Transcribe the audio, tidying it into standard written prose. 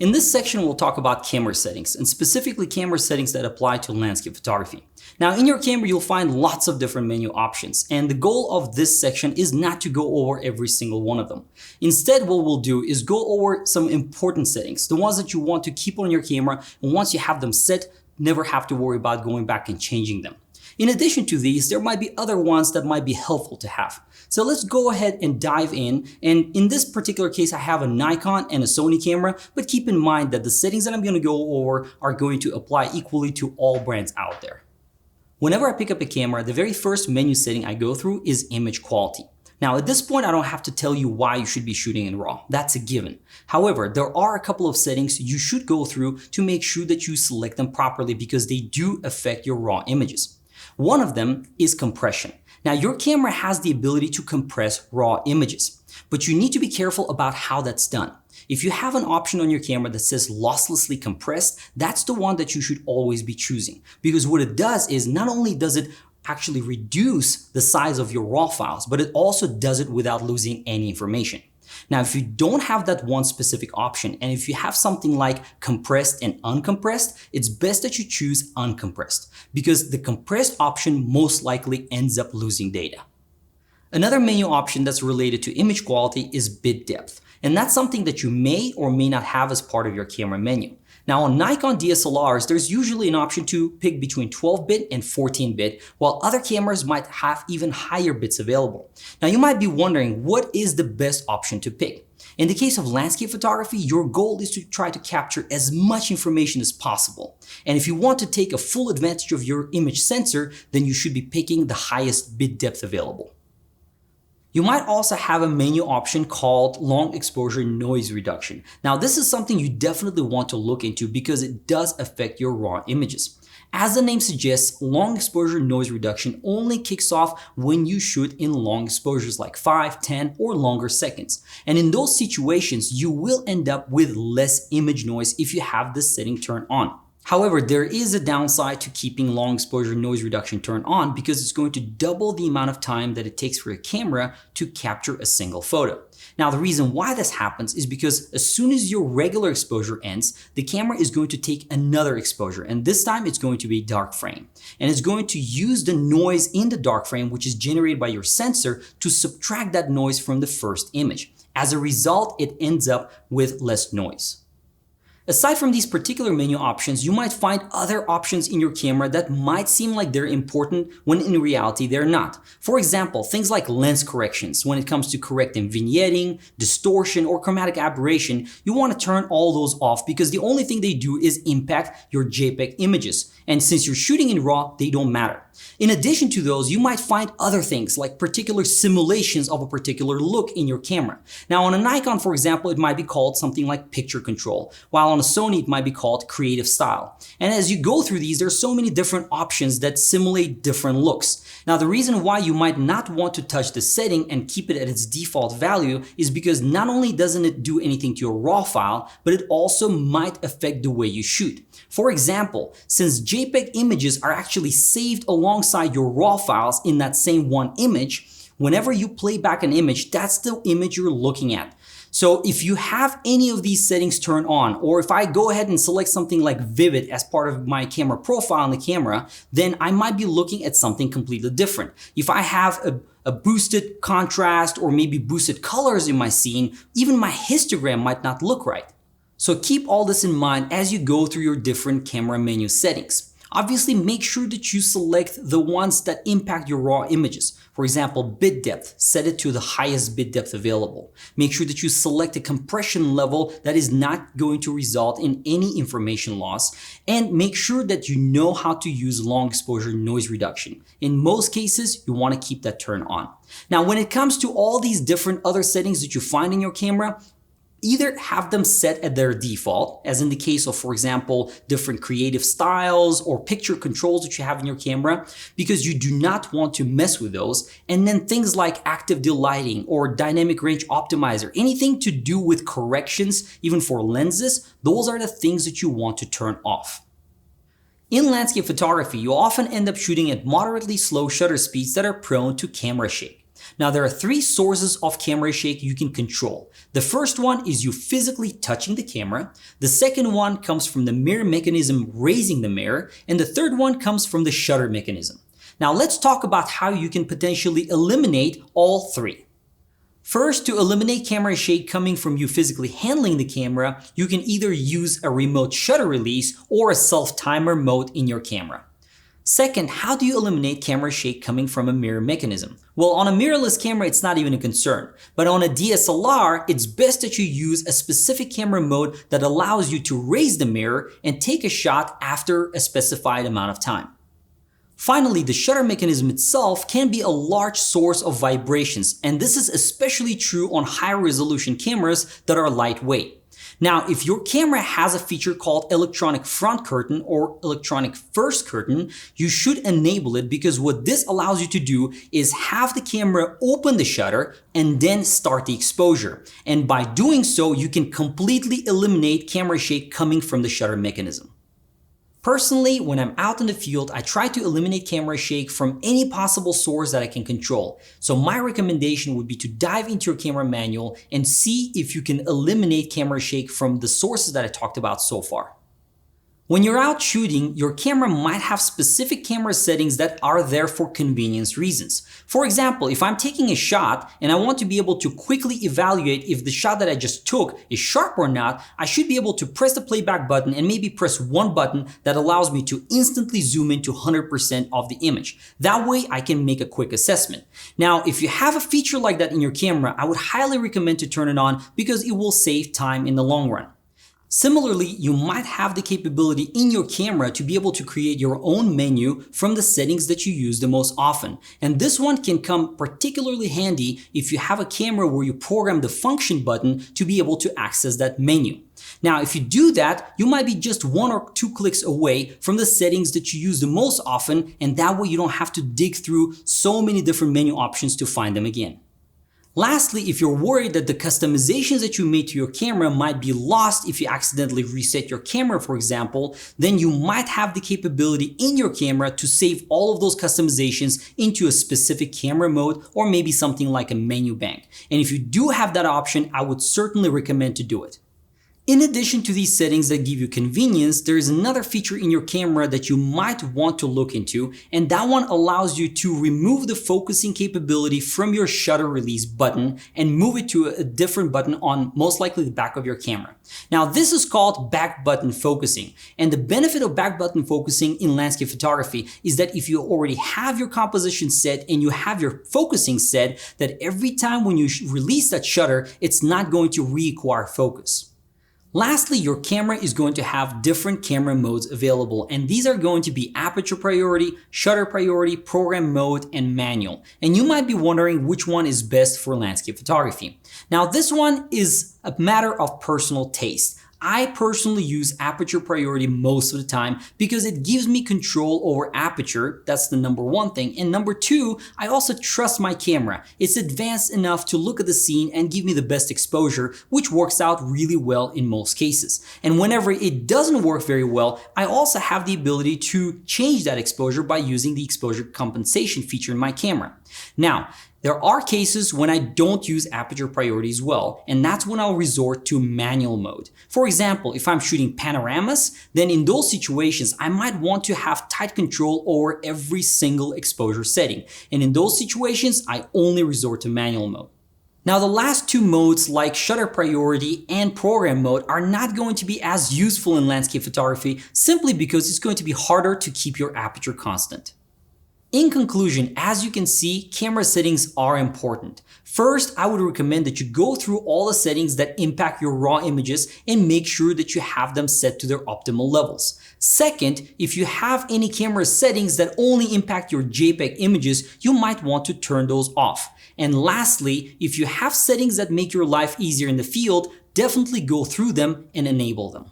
In this section, we'll talk about camera settings, and specifically camera settings that apply to landscape photography. Now, in your camera, you'll find lots of different menu options, and the goal of this section is not to go over every single one of them. Instead, what we'll do is go over some important settings, the ones that you want to keep on your camera, and once you have them set, never have to worry about going back and changing them. In addition to these, there might be other ones that might be helpful to have. So let's go ahead and dive in. And in this particular case, I have a Nikon and a Sony camera, but keep in mind that the settings that I'm going to go over are going to apply equally to all brands out there. Whenever I pick up a camera, the very first menu setting I go through is image quality. Now, at this point, I don't have to tell you why you should be shooting in RAW. That's a given. However, there are a couple of settings you should go through to make sure that you select them properly because they do affect your RAW images. One of them is compression. Now, your camera has the ability to compress RAW images, but you need to be careful about how that's done. If you have an option on your camera that says losslessly compressed, that's the one that you should always be choosing, because what it does is not only does it actually reduce the size of your RAW files, but it also does it without losing any information. Now, if you don't have that one specific option, and if you have something like compressed and uncompressed, it's best that you choose uncompressed because the compressed option most likely ends up losing data. Another menu option that's related to image quality is bit depth, and that's something that you may or may not have as part of your camera menu. Now, on Nikon DSLRs, there's usually an option to pick between 12-bit and 14-bit, while other cameras might have even higher bits available. Now, you might be wondering, what is the best option to pick? In the case of landscape photography, your goal is to try to capture as much information as possible. And if you want to take a full advantage of your image sensor, then you should be picking the highest bit depth available. You might also have a menu option called long exposure noise reduction. Now, this is something you definitely want to look into because it does affect your RAW images. As the name suggests, long exposure noise reduction only kicks off when you shoot in long exposures like 5, 10, or longer seconds. And in those situations, you will end up with less image noise if you have this setting turned on. However, there is a downside to keeping long exposure noise reduction turned on because it's going to double the amount of time that it takes for your camera to capture a single photo. Now, the reason why this happens is because as soon as your regular exposure ends, the camera is going to take another exposure, and this time it's going to be dark frame. And it's going to use the noise in the dark frame, which is generated by your sensor, to subtract that noise from the first image. As a result, it ends up with less noise. Aside from these particular menu options, you might find other options in your camera that might seem like they're important when in reality they're not. For example, things like lens corrections. When it comes to correcting vignetting, distortion, or chromatic aberration, you want to turn all those off because the only thing they do is impact your JPEG images. And since you're shooting in RAW, they don't matter. In addition to those, you might find other things like particular simulations of a particular look in your camera. Now, on a Nikon, for example, it might be called something like picture control, while on a Sony, it might be called creative style. And as you go through these, there's so many different options that simulate different looks. Now, the reason why you might not want to touch the setting and keep it at its default value is because not only doesn't it do anything to your RAW file, but it also might affect the way you shoot. For example, since JPEG images are actually saved alongside your RAW files in that same one image, whenever you play back an image, that's the image you're looking at. So if you have any of these settings turned on, or if I go ahead and select something like vivid as part of my camera profile in the camera, then I might be looking at something completely different. If I have a boosted contrast or maybe boosted colors in my scene, even my histogram might not look right. So keep all this in mind as you go through your different camera menu settings. Obviously, make sure that you select the ones that impact your RAW images. For example, bit depth, set it to the highest bit depth available. Make sure that you select a compression level that is not going to result in any information loss. And make sure that you know how to use long exposure noise reduction. In most cases, you want to keep that turned on. Now, when it comes to all these different other settings that you find in your camera, either have them set at their default, as in the case of, for example, different creative styles or picture controls that you have in your camera, because you do not want to mess with those. And then things like active delighting or dynamic range optimizer, anything to do with corrections, even for lenses, those are the things that you want to turn off. In landscape photography, you often end up shooting at moderately slow shutter speeds that are prone to camera shake. Now, there are three sources of camera shake you can control. The first one is you physically touching the camera. The second one comes from the mirror mechanism raising the mirror. And the third one comes from the shutter mechanism. Now, let's talk about how you can potentially eliminate all three. First, to eliminate camera shake coming from you physically handling the camera, you can either use a remote shutter release or a self-timer mode in your camera. Second, how do you eliminate camera shake coming from a mirror mechanism? Well, on a mirrorless camera, it's not even a concern. But on a DSLR, it's best that you use a specific camera mode that allows you to raise the mirror and take a shot after a specified amount of time. Finally, the shutter mechanism itself can be a large source of vibrations, and this is especially true on high-resolution cameras that are lightweight. Now, if your camera has a feature called electronic front curtain or electronic first curtain, you should enable it, because what this allows you to do is have the camera open the shutter and then start the exposure. And by doing so, you can completely eliminate camera shake coming from the shutter mechanism. Personally, when I'm out in the field, I try to eliminate camera shake from any possible source that I can control. So my recommendation would be to dive into your camera manual and see if you can eliminate camera shake from the sources that I talked about so far. When you're out shooting, your camera might have specific camera settings that are there for convenience reasons. For example, if I'm taking a shot and I want to be able to quickly evaluate if the shot that I just took is sharp or not, I should be able to press the playback button and maybe press one button that allows me to instantly zoom into 100% of the image. That way I can make a quick assessment. Now, if you have a feature like that in your camera, I would highly recommend to turn it on, because it will save time in the long run. Similarly, you might have the capability in your camera to be able to create your own menu from the settings that you use the most often. And this one can come particularly handy if you have a camera where you program the function button to be able to access that menu. Now, if you do that, you might be just 1 or 2 clicks away from the settings that you use the most often, and that way you don't have to dig through so many different menu options to find them again. Lastly, if you're worried that the customizations that you made to your camera might be lost if you accidentally reset your camera, for example, then you might have the capability in your camera to save all of those customizations into a specific camera mode, or maybe something like a menu bank. And if you do have that option, I would certainly recommend to do it. In addition to these settings that give you convenience, there is another feature in your camera that you might want to look into, and that one allows you to remove the focusing capability from your shutter release button and move it to a different button on most likely the back of your camera. Now, this is called back button focusing, and the benefit of back button focusing in landscape photography is that if you already have your composition set and you have your focusing set, that every time when you release that shutter, it's not going to reacquire focus. Lastly, your camera is going to have different camera modes available, and these are going to be aperture priority, shutter priority, program mode, and manual. And you might be wondering which one is best for landscape photography. Now, this one is a matter of personal taste. I personally use aperture priority most of the time because it gives me control over aperture. That's the number one thing. And number two, I also trust my camera. It's advanced enough to look at the scene and give me the best exposure, which works out really well in most cases. And whenever it doesn't work very well, I also have the ability to change that exposure by using the exposure compensation feature in my camera. Now, there are cases when I don't use aperture priority as well, and that's when I'll resort to manual mode. For example, if I'm shooting panoramas, then in those situations, I might want to have tight control over every single exposure setting. And in those situations, I only resort to manual mode. Now, the last two modes, like shutter priority and program mode, are not going to be as useful in landscape photography simply because it's going to be harder to keep your aperture constant. In conclusion, as you can see, camera settings are important. First, I would recommend that you go through all the settings that impact your raw images and make sure that you have them set to their optimal levels. Second, if you have any camera settings that only impact your JPEG images, you might want to turn those off. And lastly, if you have settings that make your life easier in the field, definitely go through them and enable them.